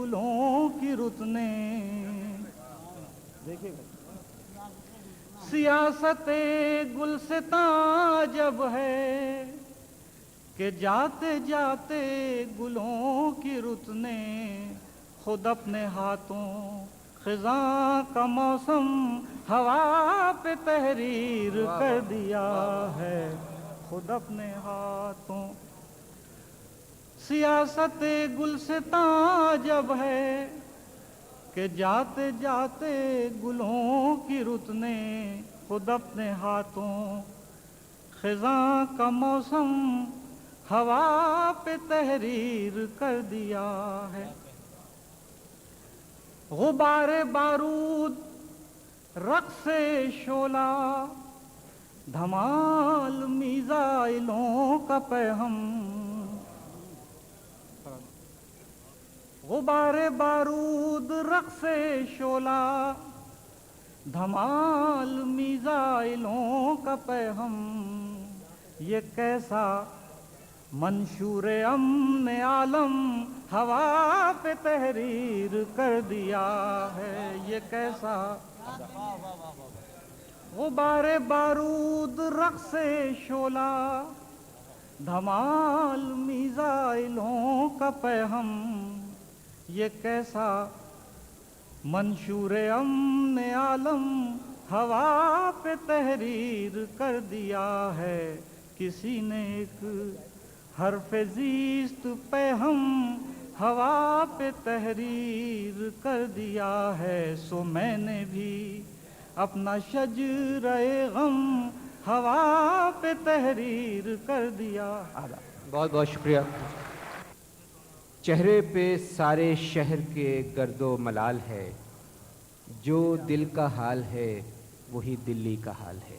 گلوں کی رت نے دیکھے سیاست گلستاں جب ہے کہ جاتے جاتے گلوں کی رت نے خود اپنے ہاتھوں خزاں کا موسم ہوا پہ تحریر کر دیا ہے، خود اپنے ہاتھوں۔ سیاست گلستاں جب ہے کہ جاتے جاتے گلوں کی رت نے خود اپنے ہاتھوں خزاں کا موسم ہوا پہ تحریر کر دیا ہے۔ غبار بارود، رقص شعلہ، دھمال میزائلوں کا پیہم، غبار بارود، رقص شعلہ، دھمال میزائلوں کا پیہم، یہ کیسا منشور امن عالم ہوا پہ تحریر کر دیا ہے، یہ کیسا غبار بارود، رقص شعلہ، دھمال میزائلوں کا پیہم، یہ کیسا منشور امن عالم ہوا پہ تحریر کر دیا ہے۔ کسی نے ایک حرف زیست پہ ہم ہوا پہ تحریر کر دیا ہے، سو میں نے بھی اپنا شجرۂ غم ہوا پہ تحریر کر دیا۔ بہت بہت شکریہ۔ چہرے پہ سارے شہر کے گرد و ملال ہے، جو دل کا حال ہے وہی دلی کا حال ہے۔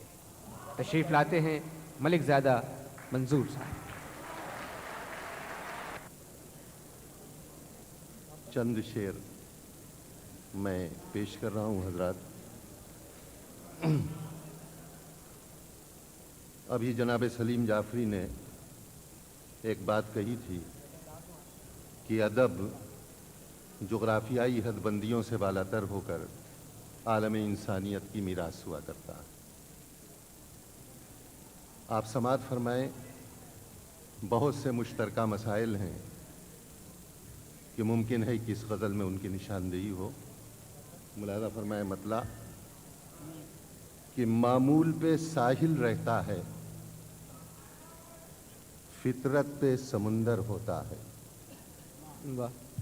تشریف لاتے ہیں ملک زادہ منظور صاحب۔ چند شعر میں پیش کر رہا ہوں حضرات۔ ابھی جناب سلیم جعفری نے ایک بات کہی تھی کہ ادب جغرافیائی حد بندیوں سے بالاتر ہو کر عالم انسانیت کی میراث ہوا کرتا ہے۔ آپ سماعت فرمائیں، بہت سے مشترکہ مسائل ہیں کہ ممکن ہے کہ اس غزل میں ان کی نشاندہی ہو۔ ملاحظہ فرمائیں مطلع کہ معمول پہ ساحل رہتا ہے، فطرت پہ سمندر ہوتا ہے۔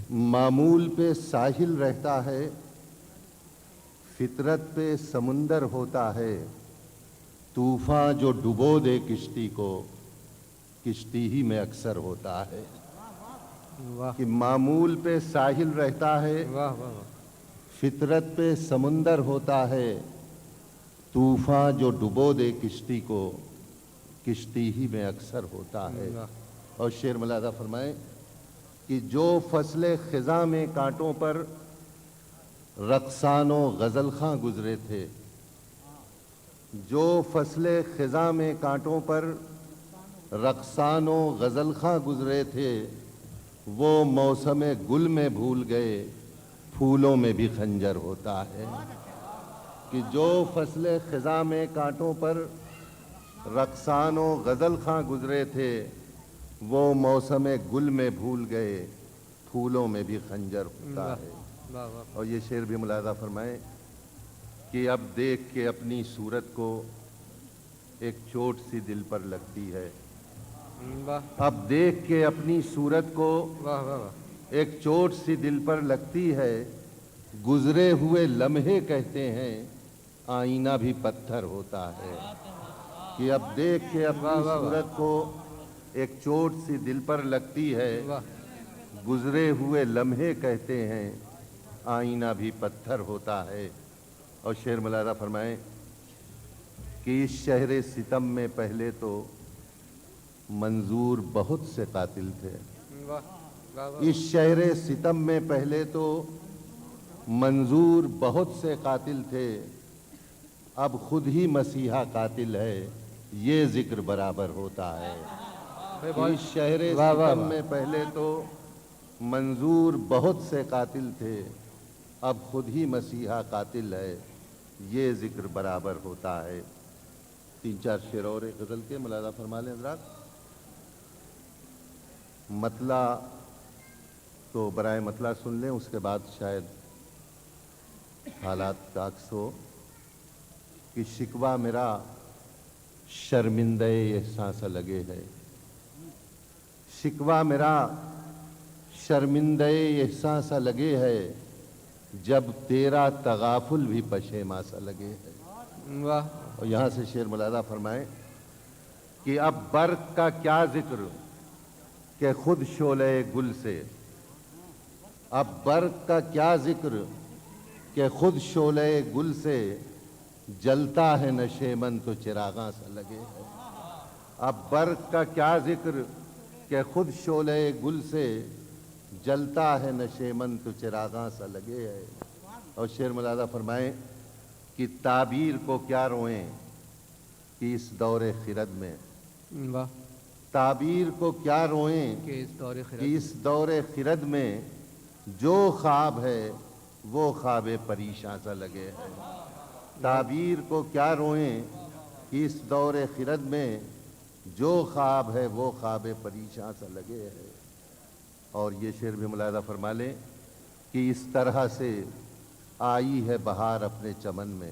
معمول پہ ساحل رہتا ہے، فطرت پہ سمندر ہوتا ہے، طوفاں جو ڈبو دے کشتی کو کشتی ہی میں اکثر ہوتا ہے۔ کہ معمول پہ ساحل رہتا ہے، فطرت پہ سمندر ہوتا ہے، طوفاں جو ڈبو دے کشتی کو کشتی ہی میں اکثر ہوتا ہے۔ اور شعر ملاحظہ فرمائیں کہ جو فصل خزاں میں کانٹوں پر رقصان و غزل خاں گزرے تھے، جو فصل خزاں میں کانٹوں پر رقصان و غزل خاں گزرے تھے، وہ موسم گل میں بھول گئے، پھولوں میں بھی خنجر ہوتا ہے۔ کہ جو فصل خزاں میں کانٹوں پر رقصان و غزل خاں گزرے تھے، وہ موسم گل میں بھول گئے، پھولوں میں بھی خنجر ہوتا ہے۔ اور یہ شعر بھی ملاحظہ فرمائیں کہ اب دیکھ کے اپنی صورت کو ایک چوٹ سی دل پر لگتی ہے، اب دیکھ کے اپنی صورت کو ایک چوٹ سی دل پر لگتی ہے، گزرے ہوئے لمحے کہتے ہیں آئینہ بھی پتھر ہوتا ہے۔ کہ اب دیکھ کے اپنی صورت کو ایک چوٹ سی دل پر لگتی ہے، گزرے ہوئے لمحے کہتے ہیں آئینہ بھی پتھر ہوتا ہے۔ اور شعر ملاحظہ فرمائیں کہ اس شہر ستم میں پہلے تو منظور بہت سے قاتل تھے، اس شہر ستم میں پہلے تو منظور بہت سے قاتل تھے، اب خود ہی مسیحا قاتل ہے، یہ ذکر برابر ہوتا ہے۔ اس شہر ستم میں پہلے تو منظور بہت سے قاتل تھے، اب خود ہی مسیحا قاتل ہے، یہ ذکر برابر ہوتا ہے۔ 3-4 شعر اور ایک غزل کے ملاحظہ فرما لیں حضرات۔ مطلع تو برائے مطلع سن لیں، اس کے بعد شاید حالات کا عکس ہو کہ شکوہ میرا شرمندہ احساں سا لگے ہے، شکوہ میرا شرمندہ احساں سا لگے ہے، جب تیرا تغافل بھی پشیماں سا لگے ہے۔ واہ، اور یہاں سے شعر ملاحظہ فرمائیں کہ اب برق کا کیا ذکر کہ خود شعلہ گل سے، اب برق کا کیا ذکر کہ خود شعلہ گل سے، جلتا ہے نشیمن تو چراغاں سا لگے ہے۔ اب برق کا کیا ذکر کہ خود شعلہ گل سے، جلتا ہے نشیمن تو چراغاں سا لگے ہے۔ اور شعر ملاحظہ فرمائیں کہ تعبیر کو کیا روئیں کہ اس دور خرد میں، واہ، تعبیر کو کیا روئیں کہ اس دور کہ خرد اس دور خرد میں، جو خواب ہے وہ خواب پریشاں سا لگے ہے۔ تعبیر کو کیا روئیں کہ اس دور خرد میں، جو خواب ہے وہ خواب پریشاں سا لگے ہے۔ اور یہ شعر بھی ملاحظہ فرما لیں کہ اس طرح سے آئی ہے بہار اپنے چمن میں،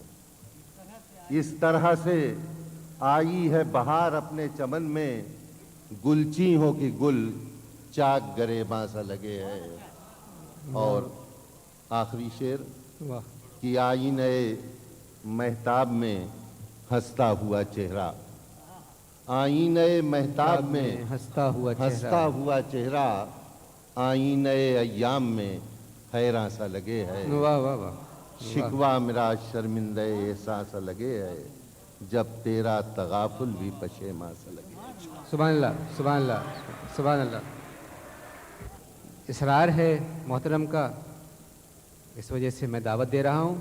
اس طرح سے آئی ہے بہار اپنے چمن میں، گلچی ہو کہ گل چاک گریباں سا لگے ہے۔ اور آخری شعر واہ، کہ آئینہ مہتاب میں ہنستا ہوا چہرہ، آئینہ مہتاب میں ہنستا ہوا ہنستا چہرہ، ہوا چہرہ، آئینہ ایام میں حیراں سا لگے ہے۔ واہ واہ واہ، شکوہ میرا شرمندہ احساں سا لگے ہے، جب تیرا تغافل بھی پشیماں سا لگے ہے۔ سبحان اللہ، سبحان اللہ، سبحان اللہ۔ اصرار ہے محترم کا، اس وجہ سے میں دعوت دے رہا ہوں۔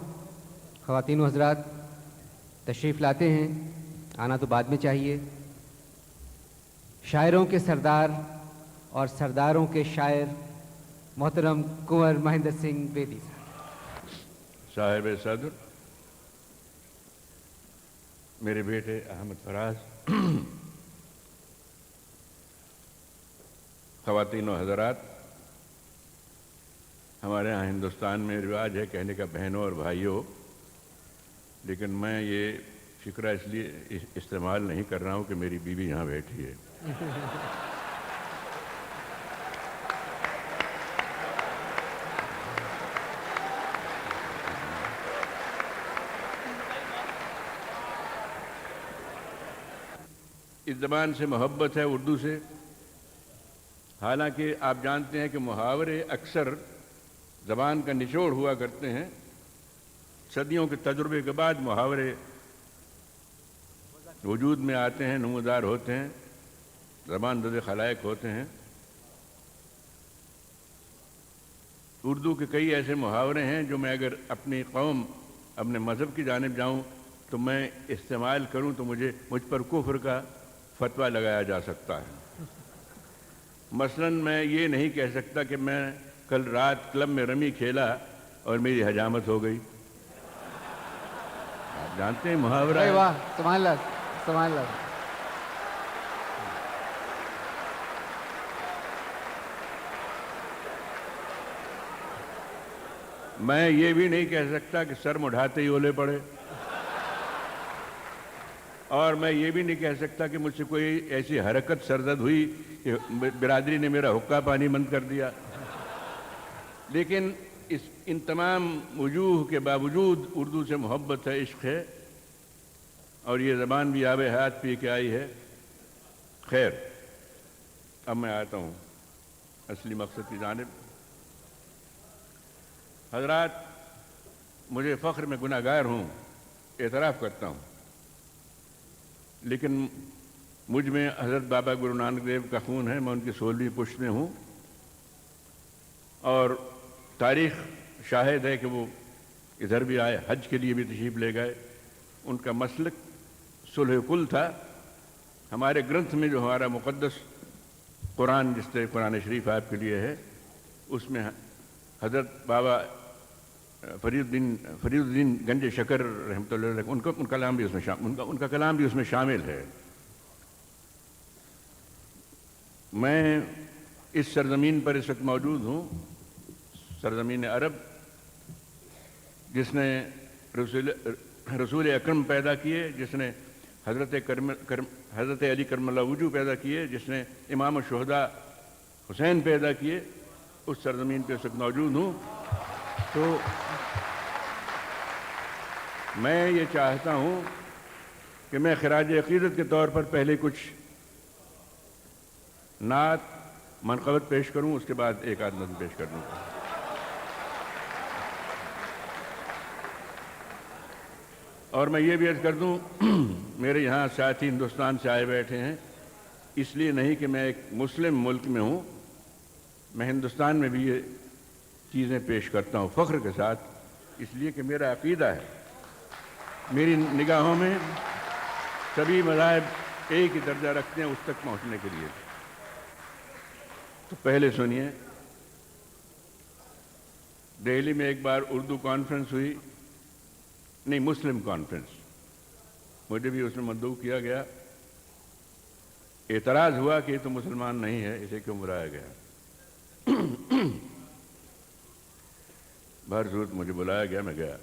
خواتین و حضرات تشریف لاتے ہیں، آنا تو بعد میں چاہیے۔ شاعروں کے سردار اور سرداروں کے شاعر محترم کنور مہندر سنگھ بیدی صاحب۔ صاحب صدر میرے بیٹے احمد فراز، خواتین و حضرات، ہمارے ہاں ہندوستان میں رواج ہے کہنے کا بہنوں اور بھائیوں، لیکن میں یہ فکرہ اس لیے استعمال نہیں کر رہا ہوں کہ میری بیوی یہاں بیٹھی ہے۔ اس زبان سے محبت ہے، اردو سے، حالانکہ آپ جانتے ہیں کہ محاورے اکثر زبان کا نچوڑ ہوا کرتے ہیں۔ صدیوں کے تجربے کے بعد محاورے وجود میں آتے ہیں، نمودار ہوتے ہیں، زبان زد خلائق ہوتے ہیں۔ اردو کے کئی ایسے محاورے ہیں جو میں اگر اپنی قوم، اپنے مذہب کی جانب جاؤں تو میں استعمال کروں تو مجھ پر کفر کا فتویٰ لگایا جا سکتا ہے۔ مثلا میں یہ نہیں کہہ سکتا کہ میں کل رات کلب میں رمی کھیلا اور میری حجامت ہو گئی۔ آپ جانتے ہیں محاورہ ارے ہے۔ واہ، سبحان اللہ، سبحان اللہ۔ میں یہ بھی نہیں کہہ سکتا کہ سر مڑھاتے ہی اولے پڑے، اور میں یہ بھی نہیں کہہ سکتا کہ مجھ سے کوئی ایسی حرکت سرزد ہوئی کہ برادری نے میرا حقہ پانی بند کر دیا۔ لیکن ان تمام وجوہ کے باوجود اردو سے محبت ہے، عشق ہے، اور یہ زبان بھی آب حیات پی کے آئی ہے۔ خیر، اب میں آتا ہوں اصلی مقصد کی جانب۔ حضرات، مجھے فخر میں گناہ گار ہوں، اعتراف کرتا ہوں، لیکن مجھ میں حضرت بابا گرو نانک دیو کا خون ہے، میں ان کی 16ویں پشت میں ہوں، اور تاریخ شاہد ہے کہ وہ ادھر بھی آئے، حج کے لیے بھی تشریف لے گئے۔ ان کا مسلک صلح کل تھا۔ ہمارے گرنتھ میں جو ہمارا مقدس قرآن، جس سے قرآن شریف آپ کے لیے ہے، اس میں حضرت بابا فرید الدین گنج شکر رحمۃ اللہ علیہ ان کا کلام بھی اس میں ان کا کلام بھی اس میں شامل ہے۔ میں اس سرزمین پر اس وقت موجود ہوں، سرزمین عرب، جس نے رسول اکرم پیدا کیے، جس نے حضرت علی کرم اللہ وجہ پیدا کیے، جس نے امام الشہداء حسین پیدا کیے، اس سرزمین پہ اس وقت موجود ہوں۔ تو میں یہ چاہتا ہوں کہ میں خراج عقیدت کے طور پر پہلے کچھ نعت منقبت پیش کروں، اس کے بعد ایک آدھ نظم پیش کر دوں۔ اور میں یہ بھی عرض کر دوں، میرے یہاں ساتھی ہندوستان سے آئے بیٹھے ہیں، اس لیے نہیں کہ میں ایک مسلم ملک میں ہوں، میں ہندوستان میں بھی یہ چیزیں پیش کرتا ہوں فخر کے ساتھ، اس لیے کہ میرا عقیدہ ہے، میری نگاہوں میں سبھی مذاہب ایک ہی درجہ رکھتے ہیں اس تک پہنچنے کے لیے۔ تو پہلے سنیے، دہلی میں ایک بار اردو کانفرنس ہوئی، نہیں مسلم کانفرنس، مجھے بھی اس میں مدعو کیا گیا، اعتراض ہوا کہ یہ تو مسلمان نہیں ہے، اسے کیوں بلایا گیا؟ بہر صورت مجھے بلایا گیا، میں گیا،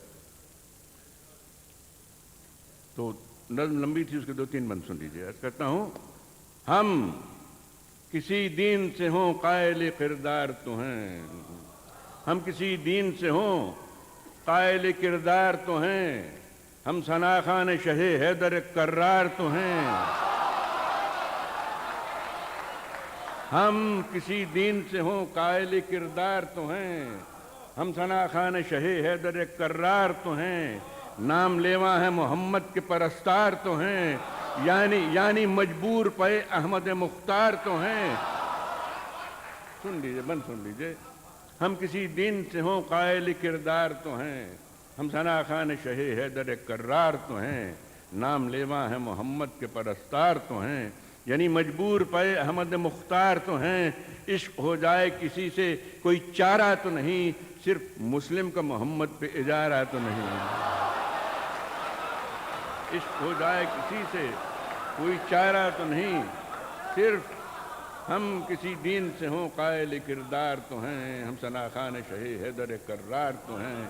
تو نظم لمبی تھی، اس کے 2-3 بند سن لیجیے۔ عرض کرتا ہوں، ہم کسی دین سے ہوں قائل کردار تو ہیں، ہم کسی دین سے ہوں قائل کردار تو ہیں، ہم ثنا خان شہ حیدر کرار تو ہیں، ہم کسی دین سے ہوں قائل کردار تو ہیں، ہم ثنا خان شہ حیدر کرار تو ہیں، نام لیوا ہے محمد کے پرستار تو ہیں، یعنی مجبور پے احمد مختار تو ہیں۔ سن لیجئے، بند سن لیجئے، ہم کسی دین سے ہوں قائل کردار تو ہیں، ہم ثنا خان شہ حیدر کرار تو ہیں، نام لیوا ہے محمد کے پرستار تو ہیں، یعنی مجبور پے احمد مختار تو ہیں، عشق ہو جائے کسی سے کوئی چارہ تو نہیں، صرف مسلم کا محمد پہ اجارہ تو نہیں، عشق ہو جائے کسی سے کوئی چارہ تو نہیں، صرف ہم کسی دین سے ہوں قائل کردار تو ہیں، ہم ثنا خان شہ حیدر کرار تو ہیں،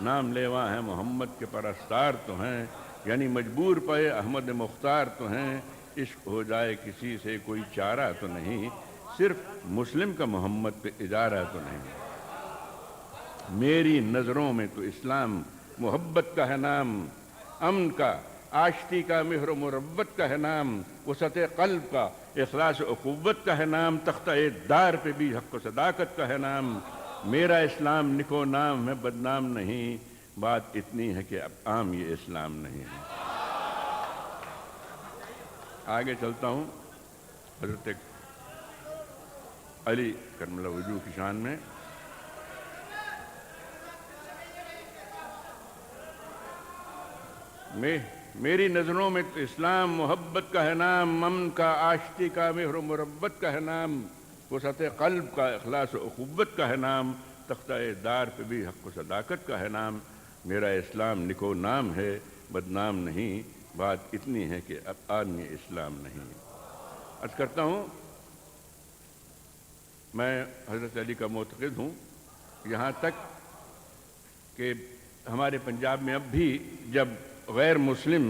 نام لیوا ہیں محمد کے پرستار تو ہیں، یعنی مجبور پے احمد مختار تو ہیں، عشق ہو جائے کسی سے کوئی چارہ تو نہیں، صرف مسلم کا محمد پہ اجارہ تو نہیں۔ میری نظروں میں تو اسلام محبت کا ہے نام، امن کا، آشتی کا، مہر و مربت کا ہے نام، وسعت قلب کا، اخلاص و اخوت کا ہے نام، تختہ دار پہ بھی حق و صداقت کا ہے نام، میرا اسلام نکو نام ہے بدنام نہیں، بات اتنی ہے کہ اب عام یہ اسلام نہیں ہے۔ آگے چلتا ہوں، حضرت علی کرم اللہ وجہ کی شان میں میری نظروں میں تو اسلام محبت کا ہے نام، امن کا، آشتی کا، مہر و مربت کا ہے نام، وسعت قلب کا، اخلاص و اخوت کا ہے نام، تختہ دار پہ بھی حق و صداقت کا ہے نام، میرا اسلام نکو نام ہے بدنام نہیں، بات اتنی ہے کہ اب آدمی اسلام نہیں۔ عرض کرتا ہوں، میں حضرت علی کا معتقد ہوں، یہاں تک کہ ہمارے پنجاب میں اب بھی جب غیر مسلم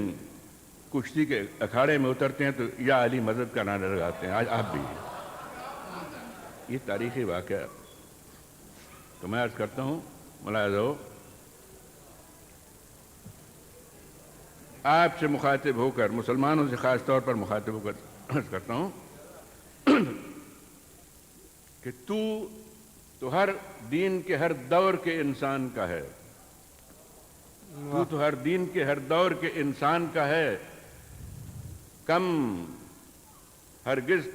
کشتی کے اکھاڑے میں اترتے ہیں تو یا علی مذہب کا نعرہ لگاتے ہیں، آج آپ بھی، یہ تاریخی واقعہ۔ تو میں عرض کرتا ہوں، ملاحظہ ہو، آپ سے مخاطب ہو کر، مسلمانوں سے خاص طور پر مخاطب ہو کر عرض کرتا ہوں کہ تو ہر دین کے ہر دور کے انسان کا ہے، تو ہر دین کے ہر دور کے انسان کا ہے، کم ہرگز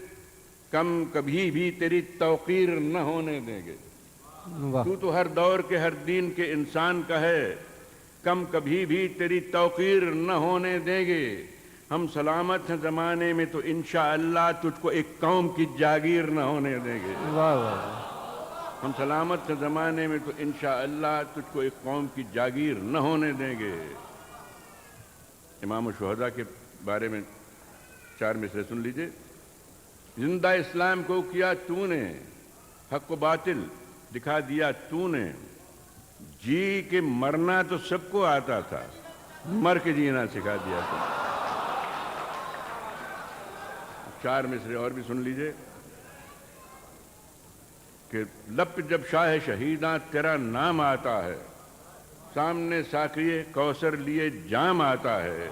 کم کبھی بھی تیری توقیر نہ ہونے دیں گے، تو ہر دور کے ہر دین کے انسان کا ہے، کم کبھی بھی تیری توقیر نہ ہونے دیں گے، ہم سلامت ہیں زمانے میں تو انشاءاللہ تجھ کو ایک قوم کی جاگیر نہ ہونے دیں گے۔ ہم سلامت سے زمانے میں تو انشاءاللہ تجھ کو ایک قوم کی جاگیر نہ ہونے دیں گے۔ امام الشہداء کے بارے میں 4 مصرے سن لیجئے۔ زندہ اسلام کو کیا تو نے، حق و باطل دکھا دیا تو نے، جی کہ مرنا تو سب کو آتا تھا، مر کے جینا سکھا دیا تھا۔ 4 مصرے اور بھی سن لیجئے کہ لب جب شاہ شہیداں تیرا نام آتا ہے، سامنے ساقی کوثر لیے جام آتا ہے،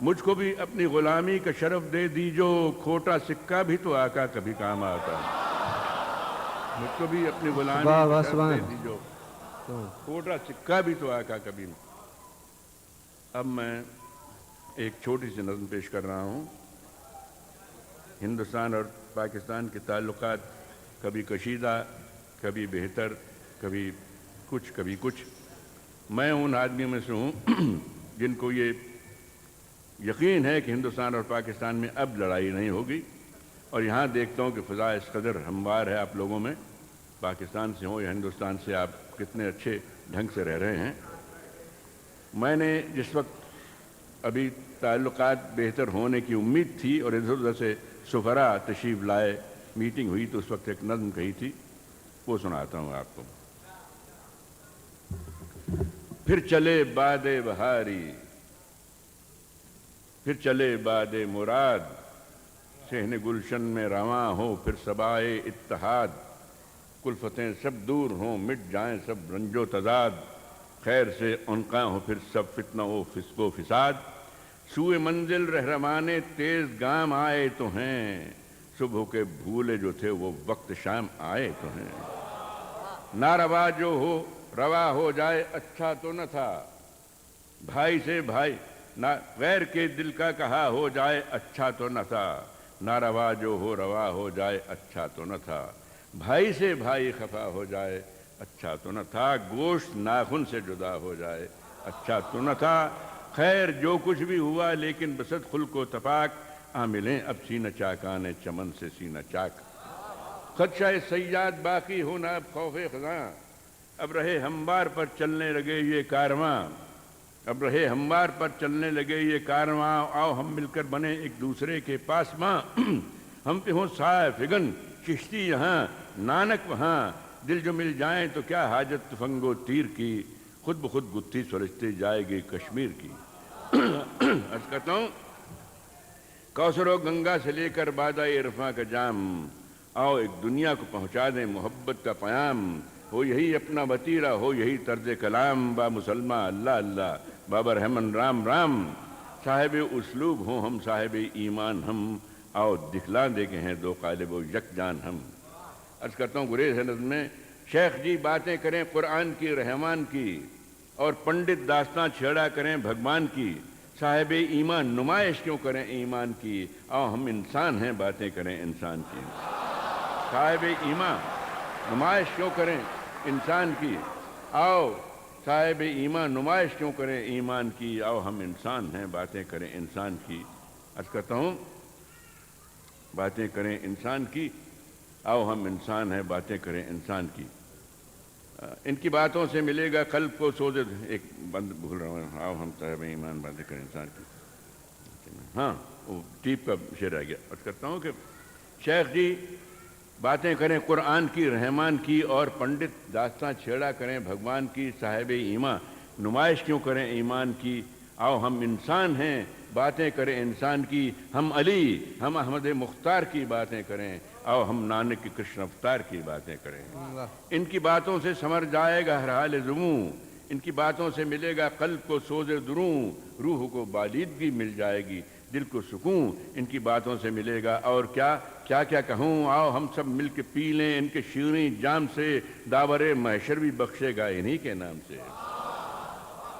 مجھ کو بھی اپنی غلامی کا شرف دے دیجو، کھوٹا سکہ بھی تو آقا کبھی کام آتا ہے۔ مجھ کو بھی اپنی غلامی کا شرف دے دیجو، کھوٹا سکہ بھی تو آقا کبھی۔ اب میں ایک چھوٹی سی نظم پیش کر رہا ہوں۔ ہندوستان اور پاکستان کے تعلقات کبھی کشیدہ، کبھی بہتر، کبھی کچھ۔ میں ان آدمیوں میں سے ہوں جن کو یہ یقین ہے کہ ہندوستان اور پاکستان میں اب لڑائی نہیں ہوگی، اور یہاں دیکھتا ہوں کہ فضا اس قدر ہموار ہے آپ لوگوں میں، پاکستان سے ہوں یا ہندوستان سے، آپ کتنے اچھے ڈھنگ سے رہ رہے ہیں۔ میں نے جس وقت ابھی تعلقات بہتر ہونے کی امید تھی اور ادھر ادھر سے سفراء تشریف لائے، میٹنگ ہوئی، تو اس وقت ایک نظم کہی تھی، وہ سناتا ہوں آپ کو۔ پھر چلے باد بہاری، پھر چلے باد مراد، صحن گلشن میں رواں ہو پھر صبائے اتحاد، کلفتیں سب دور ہوں مٹ جائیں سب رنج و تضاد، خیر سے عنقاں ہو پھر سب فتنہ و فسق و فساد، سوئے منزل رہرمانے تیز گام آئے تو ہیں، صبح کے بھولے جو تھے وہ وقت شام آئے تو ہیں، ناروا جو ہو روا ہو جائے اچھا تو نہ تھا، بھائی سے بھائی غیر کے دل کا کہا ہو جائے اچھا تو نہ تھا، ناروا جو ہو روا ہو جائے اچھا تو نہ تھا، بھائی سے بھائی خفا ہو جائے اچھا تو نہ تھا، گوشت ناخن سے جدا ہو جائے اچھا تو نہ تھا، خیر جو کچھ بھی ہوا لیکن بسط خلق و تفاق، آ ملیں اب سینہ چاکانے چمن سے سینہ چاک، خدشہ سیاد باقی ہونا اب خوف خزاں، اب رہے ہموار پر چلنے لگے یہ کارواں، اب رہے ہموار پر چلنے لگے یہ کارواں، آؤ ہم مل کر بنے ایک دوسرے کے پاس ماں، ہم پہ ہوں سایہ فگن کشتی یہاں نانک وہاں، دل جو مل جائیں تو کیا حاجت تفنگ و تیر کی، خود بخود گتھی سلجھتی جائے گی کشمیر کی۔ عرض کرتا ہوں، کوثر و گنگا سے لے کر بادۂ عرفاں کا جام، آؤ ایک دنیا کو پہنچا دیں محبت کا پیام، ہو یہی اپنا وتیرہ ہو یہی طرز کلام، با مسلمہ اللہ اللہ بابا رحمن رام رام، صاحب اسلوب ہوں ہم صاحب ایمان ہم، آؤ دکھلا دے کے ہیں دو قالب و یک جان ہم۔ عرض کرتا ہوں گریز ہے نظم میں، شیخ جی باتیں کریں قرآن کی رحمان کی، اور پنڈت داستاں چھیڑا کریں بھگوان کی، صاحب ایمان نمائش کیوں کریں ایمان کی، آؤ ہم انسان ہیں باتیں کریں انسان کی، صاحب ایمان نمائش کیوں کریں انسان کی، آؤ صاحب ایمان نمائش کیوں کریں ایمان کی، آؤ ہم انسان ہیں باتیں کریں انسان کی۔ عرض کرتا ہوں، باتیں کریں انسان کی، آؤ ہم انسان ہیں باتیں کریں انسان کی، ان کی باتوں سے ملے گا قلب کو سوز، ایک بند بھول رہا ہوں، آؤ ہم صاحب ایمان باتیں کریں انسان کی، ہاں وہ ٹیپ کا شعر آ گیا۔ عرض کرتا ہوں کہ شیخ جی باتیں کریں قرآن کی رحمان کی، اور پنڈت داستاں چھیڑا کریں بھگوان کی، صاحب ایمان نمائش کیوں کریں ایمان کی، آؤ ہم انسان ہیں باتیں کریں انسان کی، ہم علی ہم احمد مختار کی باتیں کریں، آؤ ہم نانک کرشن اوتار کی باتیں کریں، ان کی باتوں سے سمر جائے گا ہر حال زموں، ان کی باتوں سے ملے گا قلب کو سوز دروں، روح کو بالیدگی مل جائے گی دل کو سکون، ان کی باتوں سے ملے گا، اور کیا کہوں، آؤ ہم سب مل کے پی لیں ان کے شیریں جام سے، داور محشر بھی بخشے گا انہی کے نام سے،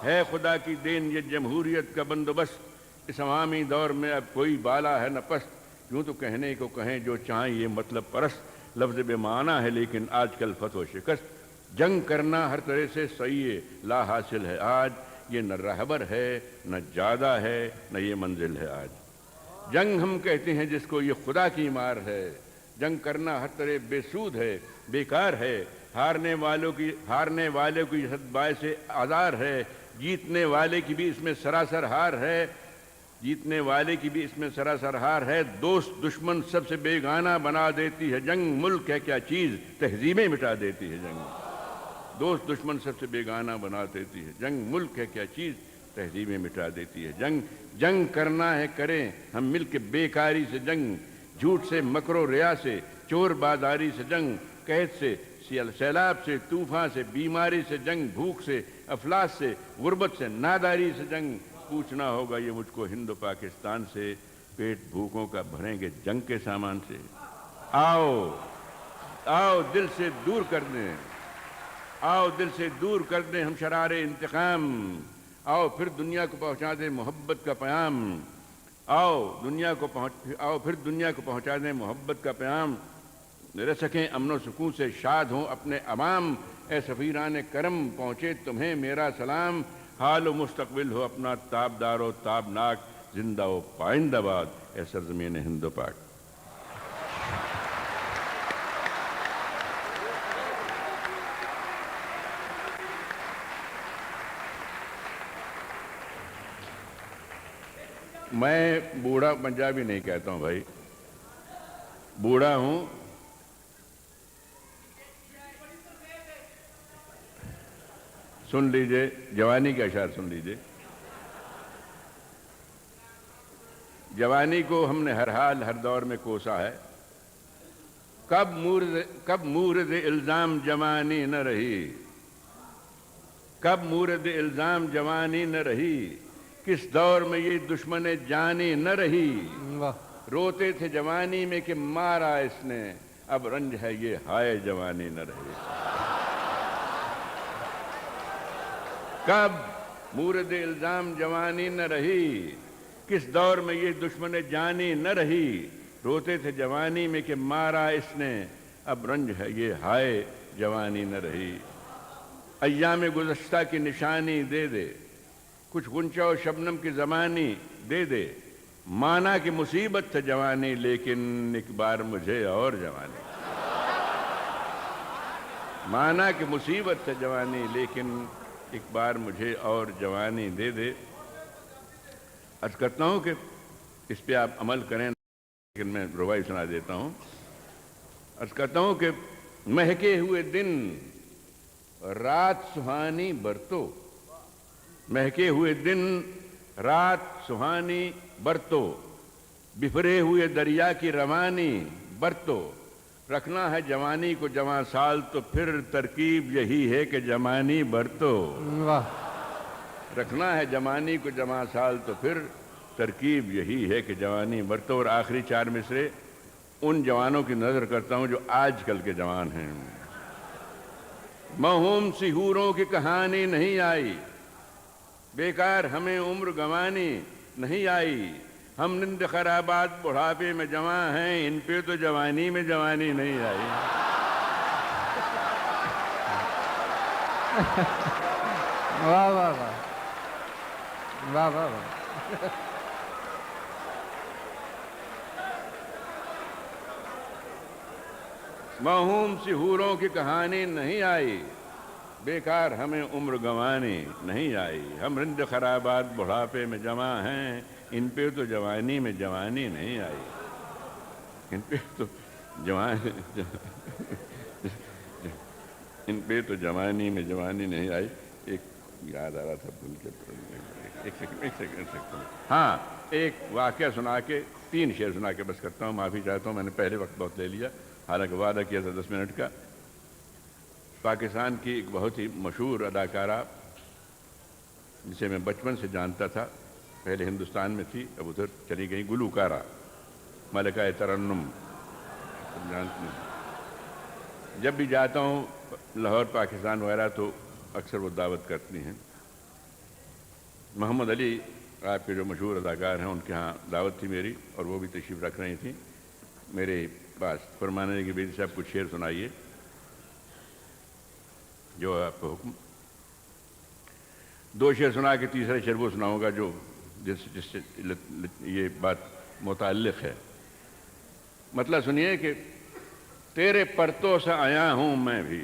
ہے خدا کی دین یہ جمہوریت کا بندوبست، اس عوامی دور میں اب کوئی بالا ہے نہ پست، یوں تو کہنے کو کہیں جو چاہیں یہ مطلب پرست، لفظ بے معنی ہے لیکن آج کل فتح و شکست، جنگ کرنا ہر طرح سے صحیح لا حاصل ہے آج، یہ نہ رہبر ہے نہ جادہ ہے نہ یہ منزل ہے آج، جنگ ہم کہتے ہیں جس کو یہ خدا کی مار ہے، جنگ کرنا ہر طرح بے سود ہے بیکار ہے، ہارنے والے کی حد باعث آزار ہے، جیتنے والے کی بھی اس میں سراسر ہار ہے، جیتنے والے کی بھی اس میں سراسر ہار ہے۔ دوست دشمن سب سے بیگانہ بنا دیتی ہے جنگ، ملک ہے کیا چیز تہذیبیں مٹا دیتی ہے جنگ۔ دوست دشمن سب سے بیگانہ بنا دیتی ہے جنگ، ملک ہے کیا چیز تہذیبیں مٹا دیتی ہے جنگ۔ جنگ کرنا ہے کریں ہم مل کے بیکاری سے جنگ، جھوٹ سے مکر و ریا سے چور بازاری سے جنگ، قحط سے سیلاب سے طوفان سے بیماری سے جنگ، بھوک سے افلاس سے غربت سے ناداری سے جنگ۔ پوچھنا ہوگا یہ مجھ کو ہند و پاکستان سے، پیٹ بھوکوں کا بھریں گے جنگ کے سامان سے۔ آؤ دل سے دور کر دیں، آؤ دل سے دور کر دیں ہم شرار انتقام، آؤ پھر دنیا کو پہنچا دیں محبت کا پیام، آؤ پھر دنیا کو پہنچا دیں محبت کا پیام، رہ سکیں امن و سکون سے شاد ہوں اپنے عوام، اے سفیران کرم پہنچے تمہیں میرا سلام، حال و مستقبل ہو اپنا تابدار و تابناک، زندہ و پائندہ باد اے سرزمین ہند و پاک۔ میں بوڑھا پنجابی نہیں کہتا ہوں بھائی، بوڑھا ہوں، سن لیجئے جوانی کا اشعار سن لیجئے۔ جوانی کو ہم نے ہر حال ہر دور میں کوسا ہے، کب مورد الزام جوانی نہ رہی، کب مورد الزام جوانی نہ رہی، کس دور میں یہ دشمن جانی نہ رہی، روتے تھے جوانی میں کہ مارا اس نے، اب رنج ہے یہ ہائے جوانی نہ رہی۔ کب مورد الزام جوانی نہ رہی، کس دور میں یہ دشمن جانی نہ رہی، روتے تھے جوانی میں کہ مارا اس نے، اب رنج ہے یہ ہائے جوانی نہ رہی۔ ایام گزشتہ کی نشانی دے دے، کچھ غنچہ و شبنم کی زمانی دے دے، مانا کہ مصیبت تھا جوانی لیکن ایک بار مجھے اور جوانی، مانا کہ مصیبت تھا جوانی لیکن ایک بار مجھے اور جوانی دے دے۔ عرض کرتا ہوں کہ اس پہ آپ عمل کریں، لیکن میں ربائی سنا دیتا ہوں۔ عرض کرتا ہوں کہ مہکے ہوئے دن رات سہانی برتو، مہکے ہوئے دن رات سہانی برتو، بفرے ہوئے دریا کی روانی برتو، رکھنا ہے جوانی کو جواں سال تو پھر ترکیب یہی ہے کہ جوانی برتو، رکھنا ہے جوانی کو جواں سال تو پھر ترکیب یہی ہے کہ جوانی برتو۔ اور آخری چار مصرے ان جوانوں کی نظر کرتا ہوں جو آج کل کے جوان ہیں۔ موہوم سی حوروں کی کہانی نہیں آئی، بیکار ہمیں عمر گنوانی نہیں آئی، ہم نند خرابات بڑھاپے میں جوان ہیں، ان پہ تو جوانی میں جوانی نہیں آئی۔ واہ واہ واہ واہ واہ واہ۔ موہوم سی حوروں کی کہانی نہیں آئی، بیکار ہمیں عمر گنوانی نہیں آئی، ہم رند خرابات بڑھاپے میں جوان ہیں، ان پہ تو جوانی میں جوانی نہیں آئی، ان پہ تو ان پہ تو جوانی میں جوانی نہیں آئی۔ ایک یاد آ رہا تھا بھول کے، ایک سیکنڈ ہاں، ایک واقعہ سنا کے 3 شعر سنا کے بس کرتا ہوں، معافی چاہتا ہوں، میں نے پہلے وقت بہت لے لیا، حالانکہ وعدہ کیا تھا 10 منٹ کا۔ پاکستان کی ایک بہت ہی مشہور اداکارہ جسے میں بچپن سے جانتا تھا، پہلے ہندوستان میں تھی اب ادھر چلی گئی، گلوکارہ ملکہ ترنم، جانتے ہیں۔ جب بھی جاتا ہوں لاہور پاکستان وغیرہ تو اکثر وہ دعوت کرتی ہیں۔ محمد علی آپ کے جو مشہور اداکار ہیں ان کے ہاں دعوت تھی میری، اور وہ بھی تشریف رکھ رہی تھیں میرے پاس۔ فرمانے لگی بیدی صاحب کچھ شعر سنائیے، جو آپ کا حکم۔ 2 شعر سنا کے تیسرا شعر وہ سناؤں گا جو جس سے یہ بات متعلق ہے۔ مطلب سنیے کہ تیرے پرتوں سے آیا ہوں میں بھی،